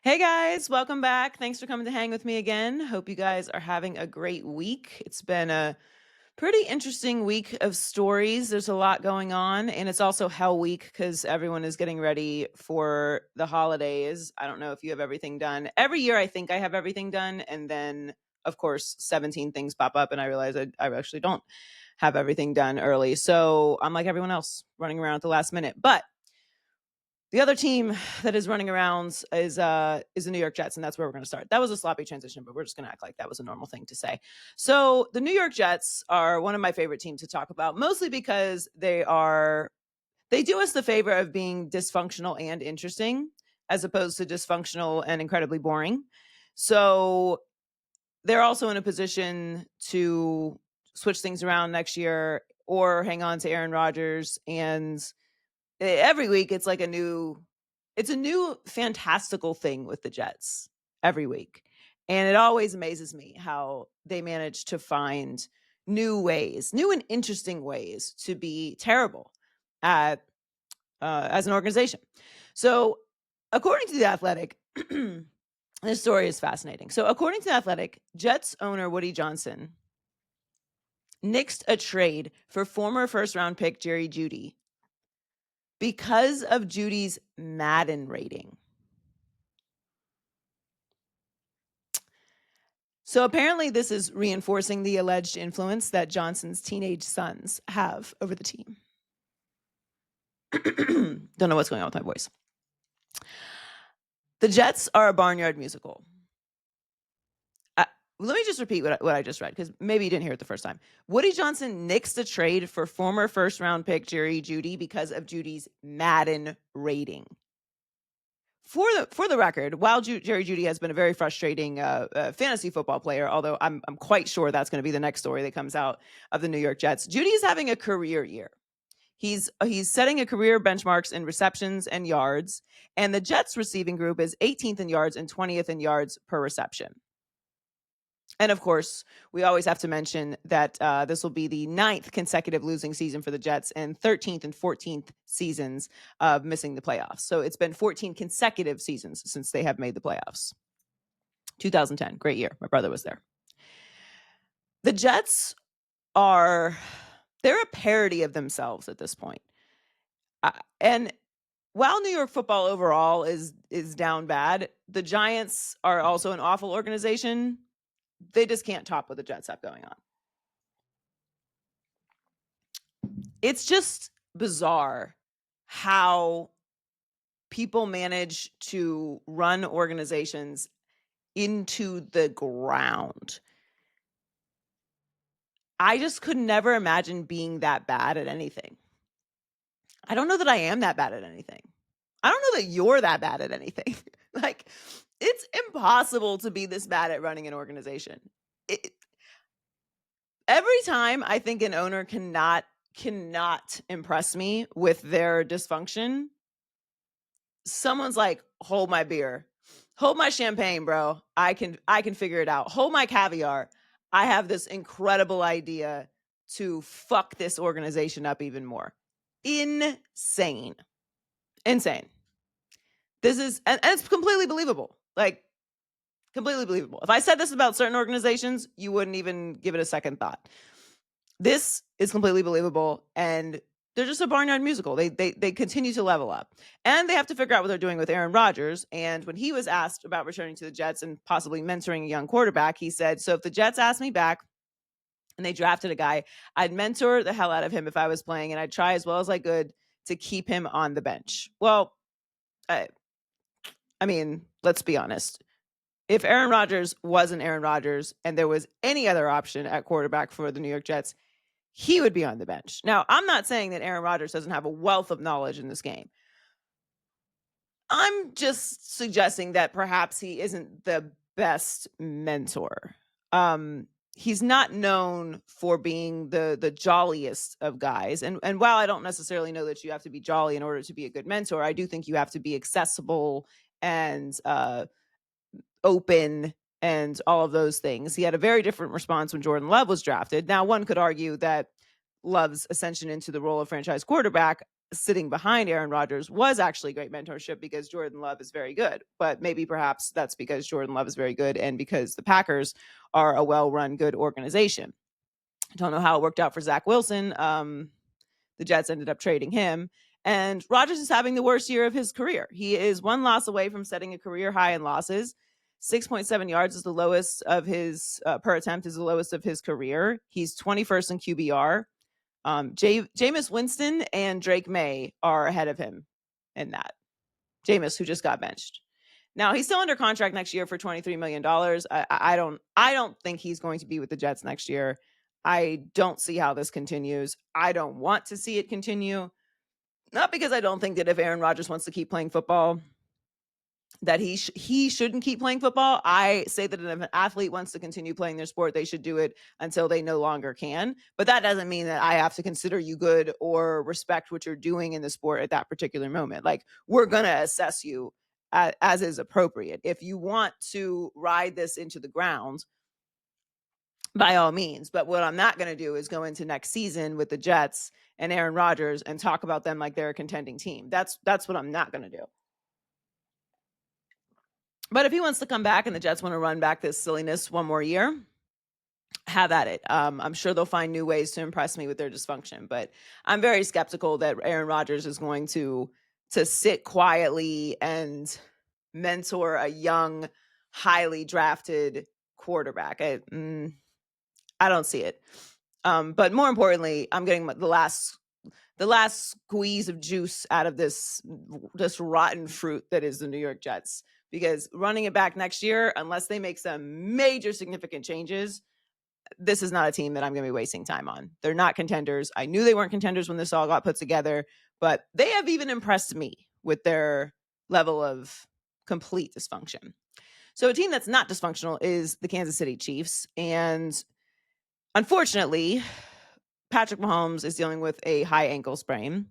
Hey guys, welcome back. Thanks for coming to hang with me again. Hope you guys are having a great week. It's been a pretty interesting week of stories. There's a lot going on, and it's also Hell Week because everyone is getting ready for the holidays. I don't know if you have everything done. Every year, I think I have everything done, and then, of course, 17 things pop up, and I realize I actually don't have everything done early. So I'm like everyone else, running around at the last minute. But the other team that is running around is the New York Jets, and that's where we're going to start. That was a sloppy transition, but we're just going to act like that was a normal thing to say. So the New York Jets are one of my favorite teams to talk about, mostly because they do us the favor of being dysfunctional and interesting, as opposed to dysfunctional and incredibly boring. So they're also in a position to switch things around next year or hang on to Aaron Rodgers, and every week it's a new fantastical thing with the Jets every week. And it always amazes me how they manage to find new and interesting ways to be terrible at as an organization. So, according to the Athletic, this story is fascinating. So, according to the Athletic, Jets owner Woody Johnson nixed a trade for former first round pick Jerry Jeudy because of Judy's Madden rating. So apparently, this is reinforcing the alleged influence that Johnson's teenage sons have over the team. Don't know what's going on with my voice. The Jets are a Barnyard musical. Let me just repeat what I just read, because maybe you didn't hear it the first time. Woody Johnson nixed a trade for former first-round pick Jerry Jeudy because of Judy's Madden rating. For the record, while Jerry Jeudy has been a very frustrating fantasy football player, although I'm quite sure that's going to be the next story that comes out of the New York Jets, Jeudy is having a career year. He's setting a career benchmarks in receptions and yards, and the Jets receiving group is 18th in yards and 20th in yards per reception. And of course, we always have to mention that this will be the 9th consecutive losing season for the Jets and 13th and 14th seasons of missing the playoffs. So it's been 14 consecutive seasons since they have made the playoffs. 2010, great year. My brother was there. The Jets they're a parody of themselves at this point. And while New York football overall is down bad, the Giants are also an awful organization. They just can't top what the Jets have going on. It's just bizarre how people manage to run organizations into the ground. I just could never imagine being that bad at anything. I don't know that I am that bad at anything. I don't know that you're that bad at anything. Like, it's impossible to be this bad at running an organization. Every time I think an owner cannot impress me with their dysfunction, someone's like, hold my beer, hold my champagne, bro. I can figure it out. Hold my caviar. I have this incredible idea to fuck this organization up even more. Insane. This is, and it's completely believable. Like, completely believable. If I said this about certain organizations, you wouldn't even give it a second thought. This is completely believable, and they're just a Barnyard musical. They continue to level up, and they have to figure out what they're doing with Aaron Rodgers. And when he was asked about returning to the Jets and possibly mentoring a young quarterback, he said, "So if the Jets asked me back and they drafted a guy, I'd mentor the hell out of him if I was playing, and I'd try as well as I could to keep him on the bench." Well, I mean, let's be honest. If Aaron Rodgers wasn't Aaron Rodgers and there was any other option at quarterback for the New York Jets, he would be on the bench. Now, I'm not saying that Aaron Rodgers doesn't have a wealth of knowledge in this game. I'm just suggesting that perhaps he isn't the best mentor. He's not known for being the jolliest of guys. And while I don't necessarily know that you have to be jolly in order to be a good mentor, I do think you have to be accessible and open and all of those things. He had a very different response when Jordan Love was drafted. Now, one could argue that Love's ascension into the role of franchise quarterback sitting behind Aaron Rodgers was actually great mentorship because Jordan Love is very good. But maybe perhaps that's because Jordan Love is very good and because the Packers are a well-run, good organization. I don't know how it worked out for Zach Wilson. The Jets ended up trading him. And Rodgers is having the worst year of his career. He is one loss away from setting a career high in losses. 6.7 yards is the lowest of his per attempt is the lowest of his career. He's 21st in QBR. Jameis Winston and Drake May are ahead of him in that. Jameis, who just got benched. Now he's still under contract next year for $23 million. I don't think he's going to be with the Jets next year. I don't see how this continues. I don't want to see it continue. Not because I don't think that if Aaron Rodgers wants to keep playing football, that he shouldn't keep playing football. I say that if an athlete wants to continue playing their sport, they should do it until they no longer can. But that doesn't mean that I have to consider you good or respect what you're doing in the sport at that particular moment. Like, we're going to assess you as is appropriate. If you want to ride this into the ground, by all means. But what I'm not going to do is go into next season with the Jets and Aaron Rodgers and talk about them like they're a contending team. That's what I'm not going to do. But if he wants to come back and the Jets want to run back this silliness one more year, have at it. I'm sure they'll find new ways to impress me with their dysfunction. But I'm very skeptical that Aaron Rodgers is going to sit quietly and mentor a young, highly drafted quarterback. I don't see it. But more importantly, I'm getting the last squeeze of juice out of this rotten fruit that is the New York Jets. Because running it back next year, unless they make some major significant changes, this is not a team that I'm going to be wasting time on. They're not contenders. I knew they weren't contenders when this all got put together, but they have even impressed me with their level of complete dysfunction. So a team that's not dysfunctional is the Kansas City Chiefs. And unfortunately, Patrick Mahomes is dealing with a high ankle sprain,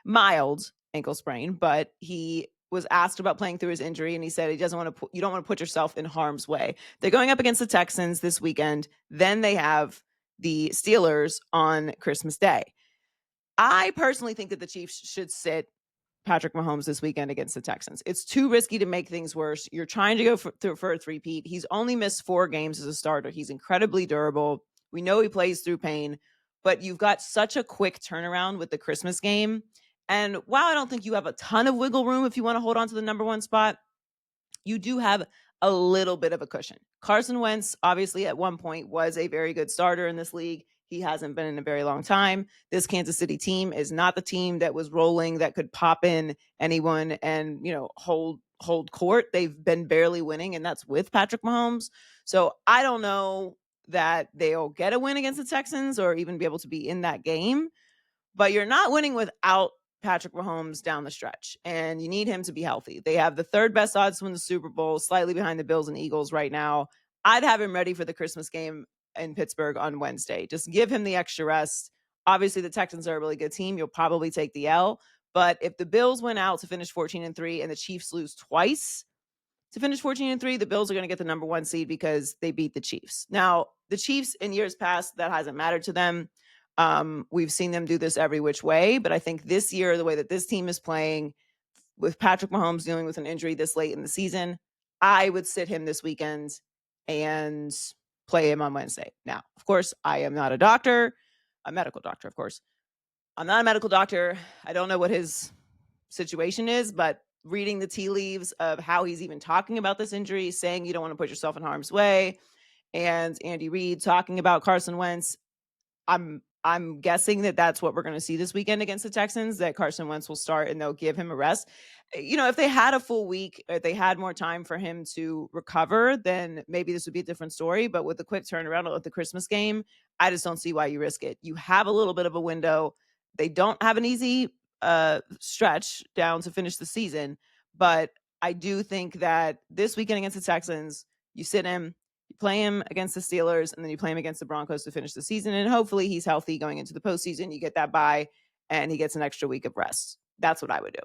mild ankle sprain, but he was asked about playing through his injury, and he said he doesn't want to. You don't want to put yourself in harm's way. They're going up against the Texans this weekend. Then they have the Steelers on Christmas Day. I personally think that the Chiefs should sit Patrick Mahomes this weekend against the Texans. It's too risky to make things worse. You're trying to go for a three-peat. He's only missed 4 games as a starter. He's incredibly durable. We know he plays through pain, but you've got such a quick turnaround with the Christmas game. And while I don't think you have a ton of wiggle room if you want to hold on to the number 1 spot, you do have a little bit of a cushion. Carson Wentz, obviously, at one point was a very good starter in this league. He hasn't been in a very long time. This Kansas City team is not the team that was rolling that could pop in anyone and, hold court. They've been barely winning, and that's with Patrick Mahomes. So I don't know that they'll get a win against the Texans or even be able to be in that game. But you're not winning without Patrick Mahomes down the stretch, and you need him to be healthy. They have the 3rd best odds to win the Super Bowl, slightly behind the Bills and Eagles right now. I'd have him ready for the Christmas game in Pittsburgh on Wednesday. Just give him the extra rest. Obviously, the Texans are a really good team. You'll probably take the L. But if the Bills win out to finish 14-3 and the Chiefs lose twice to finish 14-3, the Bills are going to get the number 1 seed because they beat the Chiefs. Now, the Chiefs in years past, that hasn't mattered to them. We've seen them do this every which way, but I think this year, the way that this team is playing with Patrick Mahomes dealing with an injury this late in the season, I would sit him this weekend and play him on Wednesday. Now, of course, I am not a medical doctor, of course. I'm not a medical doctor. I don't know what his situation is, but reading the tea leaves of how he's even talking about this injury, saying you don't want to put yourself in harm's way, and Andy Reid talking about Carson Wentz, I'm guessing that that's what we're going to see this weekend against the Texans, that Carson Wentz will start and they'll give him a rest. If they had a full week, if they had more time for him to recover, then maybe this would be a different story. But with the quick turnaround of the Christmas game, I just don't see why you risk it. You have a little bit of a window. They don't have an easy stretch down to finish the season. But I do think that this weekend against the Texans, you sit him, you play him against the Steelers, and then you play him against the Broncos to finish the season. And hopefully he's healthy going into the postseason. You get that bye, and he gets an extra week of rest. That's what I would do.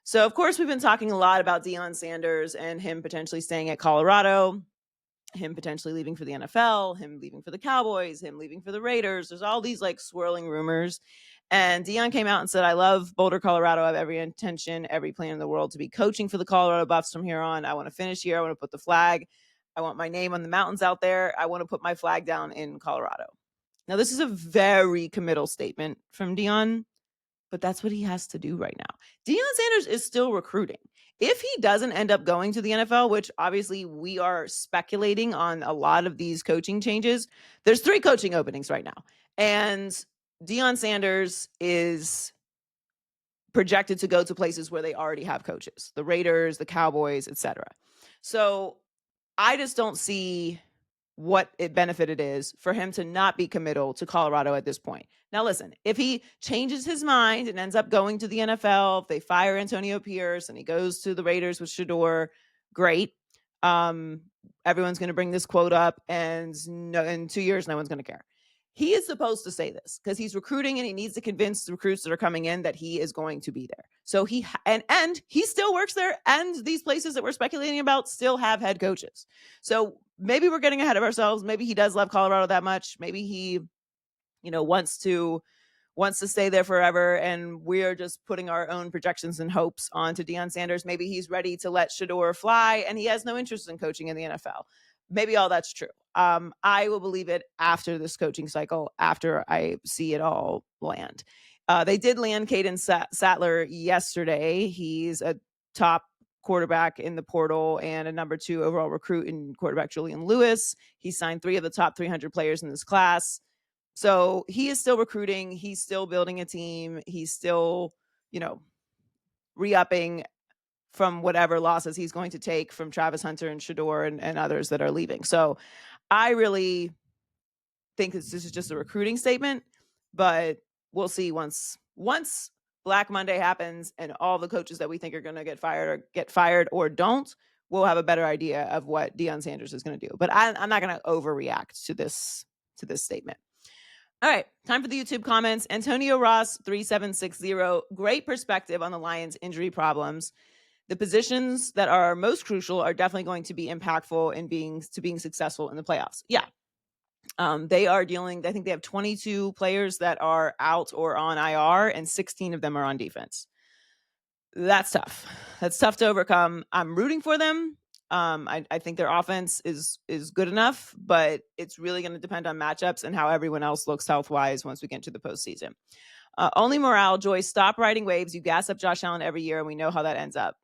So, of course, we've been talking a lot about Deion Sanders and him potentially staying at Colorado, him potentially leaving for the NFL, him leaving for the Cowboys, him leaving for the Raiders. There's all these swirling rumors. And Deion came out and said, I love Boulder, Colorado. I have every intention, every plan in the world to be coaching for the Colorado Buffs from here on. I want to finish here. I want to put the flag. I want my name on the mountains out there. I want to put my flag down in Colorado. Now, this is a very committal statement from Deion, but that's what he has to do right now. Deion Sanders is still recruiting. If he doesn't end up going to the NFL, which obviously we are speculating on a lot of these coaching changes, there's 3 coaching openings right now. And Deion Sanders is projected to go to places where they already have coaches, the Raiders, the Cowboys, etc. So I just don't see what benefit it is for him to not be committal to Colorado at this point. Now, listen, if he changes his mind and ends up going to the NFL, if they fire Antonio Pierce and he goes to the Raiders with Shador, great. Everyone's going to bring this quote up, and in 2 years, no one's going to care. He is supposed to say this because he's recruiting and he needs to convince the recruits that are coming in that he is going to be there. So he still works there, and these places that we're speculating about still have head coaches. So maybe we're getting ahead of ourselves. Maybe he does love Colorado that much. Maybe he, wants to stay there forever, and we're just putting our own projections and hopes onto Deion Sanders. Maybe he's ready to let Shador fly, and he has no interest in coaching in the NFL. Maybe all that's true. I will believe it after this coaching cycle, after I see it all land. They did land Caden Sattler yesterday. He's a top quarterback in the portal and a number 2 overall recruit in quarterback Julian Lewis. He signed 3 of the top 300 players in this class. So he is still recruiting. He's still building a team. He's still, re-upping from whatever losses he's going to take from Travis Hunter and Shador and others that are leaving. So I really think this is just a recruiting statement, but we'll see once Black Monday happens and all the coaches that we think are going to get fired or don't, we'll have a better idea of what Deion Sanders is going to do. But I'm not going to overreact to this statement. All right, time for the YouTube comments. Antonio Ross 3760, great perspective on the Lions' injury problems. The positions that are most crucial are definitely going to be impactful in being successful in the playoffs. Yeah. They are dealing, I think they have 22 players that are out or on IR, and 16 of them are on defense. That's tough. That's tough to overcome. I'm rooting for them. I think their offense is good enough, but it's really going to depend on matchups and how everyone else looks health-wise once we get into the postseason. Only morale, Joy, stop riding waves. You gas up Josh Allen every year, and we know how that ends up.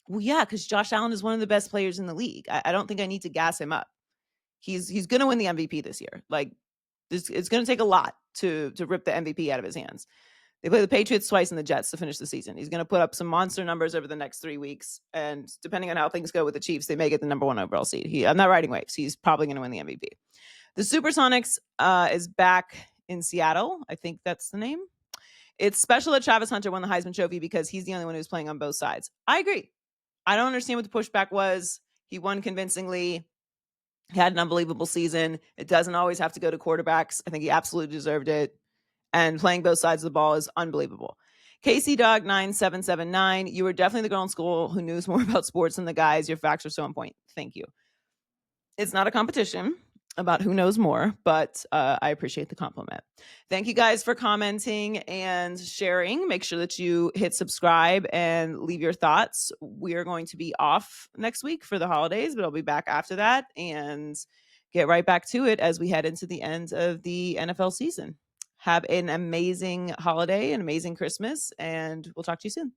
Well, yeah, because Josh Allen is one of the best players in the league. I don't think I need to gas him up. He's going to win the MVP this year. Like, it's going to take a lot to rip the MVP out of his hands. They play the Patriots twice and the Jets to finish the season. He's going to put up some monster numbers over the next 3 weeks. And depending on how things go with the Chiefs, they may get the number 1 overall seed. I'm not riding waves. He's probably going to win the MVP. The Supersonics is back in Seattle. I think that's the name. It's special that Travis Hunter won the Heisman Trophy because he's the only one who's playing on both sides. I agree. I don't understand what the pushback was. He won convincingly. He had an unbelievable season. It doesn't always have to go to quarterbacks. I think he absolutely deserved it. And playing both sides of the ball is unbelievable. Casey Dog 9779, you were definitely the girl in school who knows more about sports than the guys. Your facts are so on point. Thank you. It's not a competition about who knows more, but I appreciate the compliment. Thank you guys for commenting and sharing. Make sure that you hit subscribe and leave your thoughts. We are going to be off next week for the holidays, but I'll be back after that and get right back to it as we head into the end of the NFL season. Have an amazing holiday, an amazing Christmas, and we'll talk to you soon.